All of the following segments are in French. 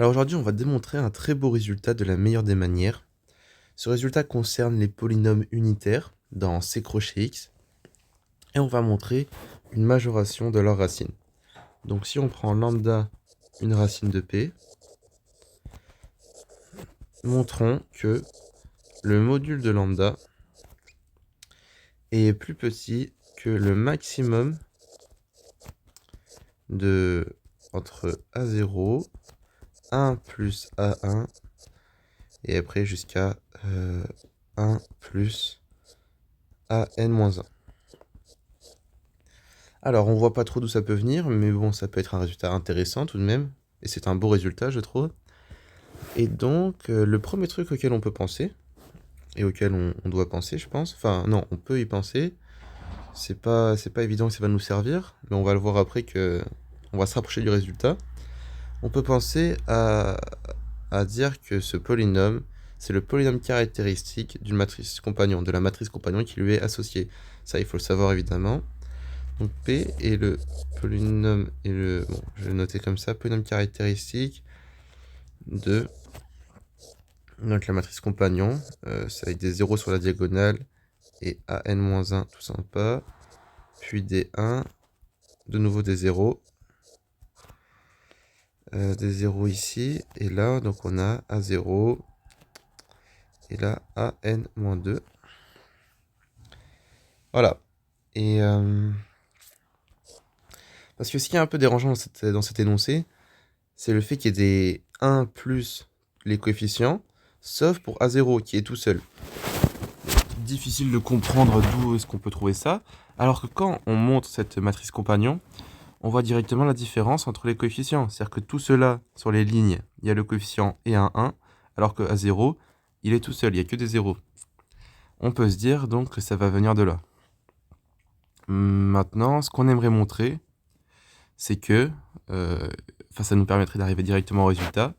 Alors aujourd'hui, on va démontrer un très beau résultat de la meilleure des manières. Ce résultat concerne les polynômes unitaires dans C crochet X et on va montrer une majoration de leur racine. Donc si on prend lambda une racine de P, montrons que le module de lambda est plus petit que le maximum de entre A0, 1 plus A1 et après jusqu'à 1 plus AN-1. Alors, on voit pas trop d'où ça peut venir, mais bon, ça peut être un résultat intéressant tout de même. Et c'est un beau résultat, je trouve. Et donc, le premier truc auquel on peut penser, et auquel on doit penser, je pense, enfin, non, on peut y penser, c'est pas évident que ça va nous servir, mais on va le voir après que on va se rapprocher du résultat. On peut penser à dire que ce polynôme, c'est le polynôme caractéristique d'une matrice compagnon, de la matrice compagnon qui lui est associée. Ça, il faut le savoir évidemment. Donc P est le polynôme et le... Bon, je vais le noter comme ça, polynôme caractéristique de donc la matrice compagnon, c'est avec des 0 sur la diagonale et AN-1 tout sympa, puis des 1, de nouveau des 0, des 0 ici, et là donc on a A0, et là AN-2. Voilà. Et parce que ce qui est un peu dérangeant dans cet énoncé, c'est le fait qu'il y ait des 1 plus les coefficients, sauf pour A0 qui est tout seul. Difficile de comprendre d'où est-ce qu'on peut trouver ça, alors que quand on montre cette matrice compagnon, on voit directement la différence entre les coefficients. C'est-à-dire que tout cela, sur les lignes, il y a le coefficient et un 1, alors que A0, il est tout seul, il n'y a que des 0. On peut se dire donc que ça va venir de là. Maintenant, ce qu'on aimerait montrer, c'est que, ça nous permettrait d'arriver directement au résultat.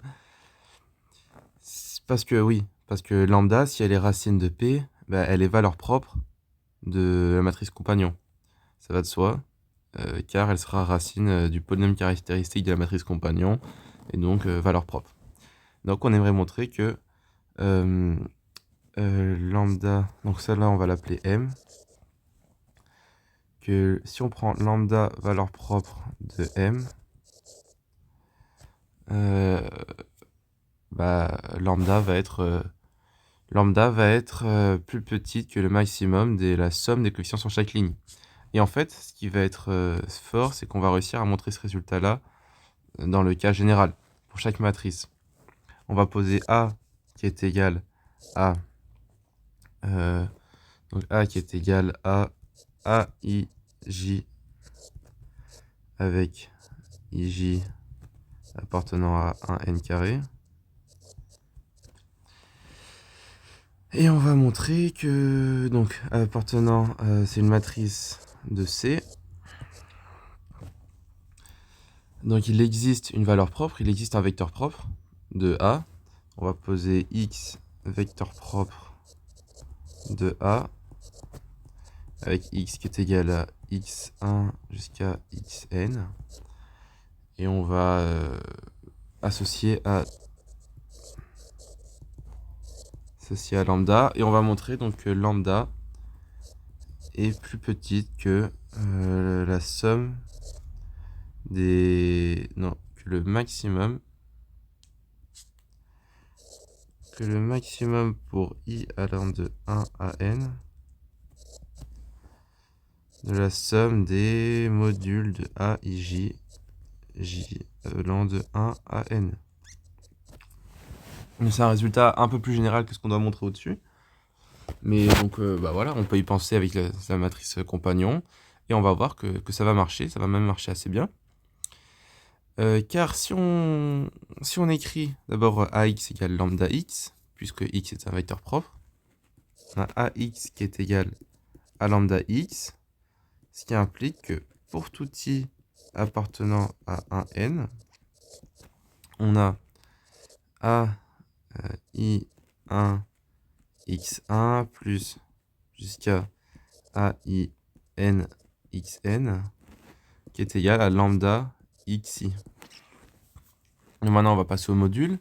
Parce que lambda, si elle est racine de P, bah, elle est valeur propre de la matrice compagnon. Ça va de soi, car elle sera racine du polynôme caractéristique de la matrice compagnon, et donc valeur propre. Donc on aimerait montrer que lambda, donc celle-là on va l'appeler M, que si on prend lambda valeur propre de M, lambda va être plus petite que le maximum de la somme des coefficients sur chaque ligne. Et en fait, ce qui va être fort, c'est qu'on va réussir à montrer ce résultat-là dans le cas général, pour chaque matrice. On va poser A qui est égal à donc A qui est égal à AIJ avec IJ appartenant à 1n carré. Et on va montrer que donc appartenant, c'est une matrice de C. Donc il existe une valeur propre, il existe un vecteur propre de A. On va poser X vecteur propre de A avec X qui est égal à X1 jusqu'à Xn. Et on va associer à lambda. Et on va montrer donc que lambda est plus petite que la somme des... Non, que le maximum pour I allant de 1 à n de la somme des modules de A, I, J allant de 1 à n. C'est un résultat un peu plus général que ce qu'on doit montrer au-dessus. Mais donc, voilà, on peut y penser avec la matrice compagnon. Et on va voir que ça va marcher, ça va même marcher assez bien. Car si on écrit d'abord AX égale lambda X, puisque X est un vecteur propre, on a AX qui est égal à lambda X, ce qui implique que pour tout I appartenant à un n, on a AI1 x1 plus jusqu'à AIN xn qui est égal à lambda xi. Et maintenant, on va passer au module.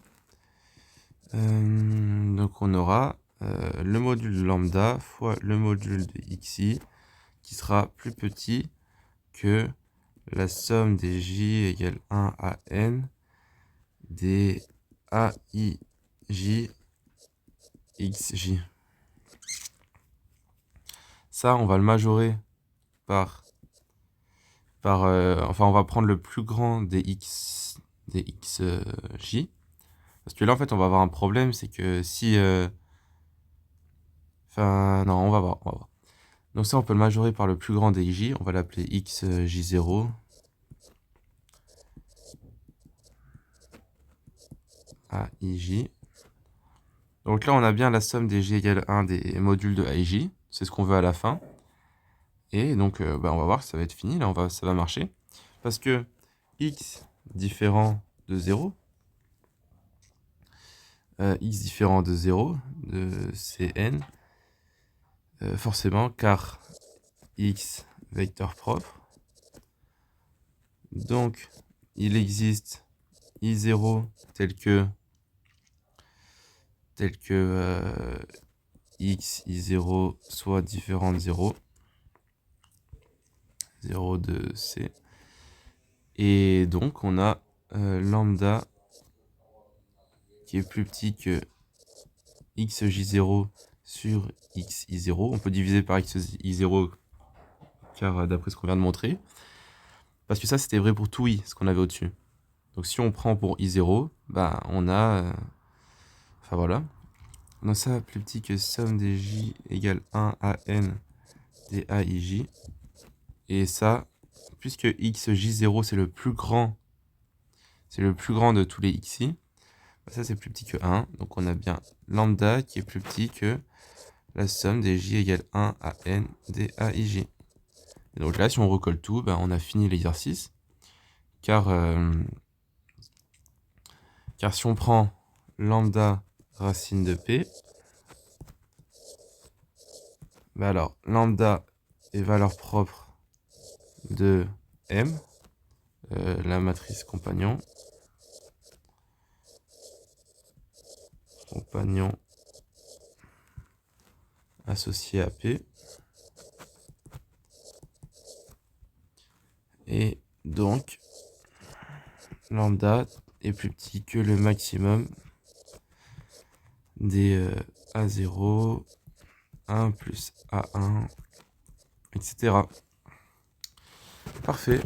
Donc, on aura le module de lambda fois le module de xi qui sera plus petit que la somme des j égale 1 à n des aij xj. Ça, on va le majorer enfin, on va prendre le plus grand des xj. Parce que là, en fait, on va avoir un problème, c'est que si... Enfin, non, on va voir. Donc ça, on peut le majorer par le plus grand des j. On va l'appeler xj0. aij. Donc là, on a bien la somme des j égale 1 des modules de aij. C'est ce qu'on veut à la fin. Et donc, on va voir que ça va être fini. Là, ça va marcher. Parce que x différent de 0, x différent de 0, de Cn, forcément, car x vecteur propre. Donc, il existe i0 tel que x i0 soit différent de 0, 0 de C. Et donc, on a lambda qui est plus petit que xj0 sur xi0. On peut diviser par xi0 car d'après ce qu'on vient de montrer. Parce que ça, c'était vrai pour tout i, ce qu'on avait au-dessus. Donc si on prend pour i0, bah, on a... Enfin voilà. Donc ça, plus petit que somme des j égale 1 à n des aij. Et ça, puisque xj0, c'est le plus grand de tous les xi, bah ça c'est plus petit que 1. Donc on a bien lambda qui est plus petit que la somme des j égale 1 à n des aij. Et donc là, si on recolle tout, bah, on a fini l'exercice. Car si on prend lambda racine de p, bah alors lambda est valeur propre de M, la matrice compagnon associé à P. Et donc, lambda est plus petit que le maximum des A0, 1 plus A1, etc. Parfait.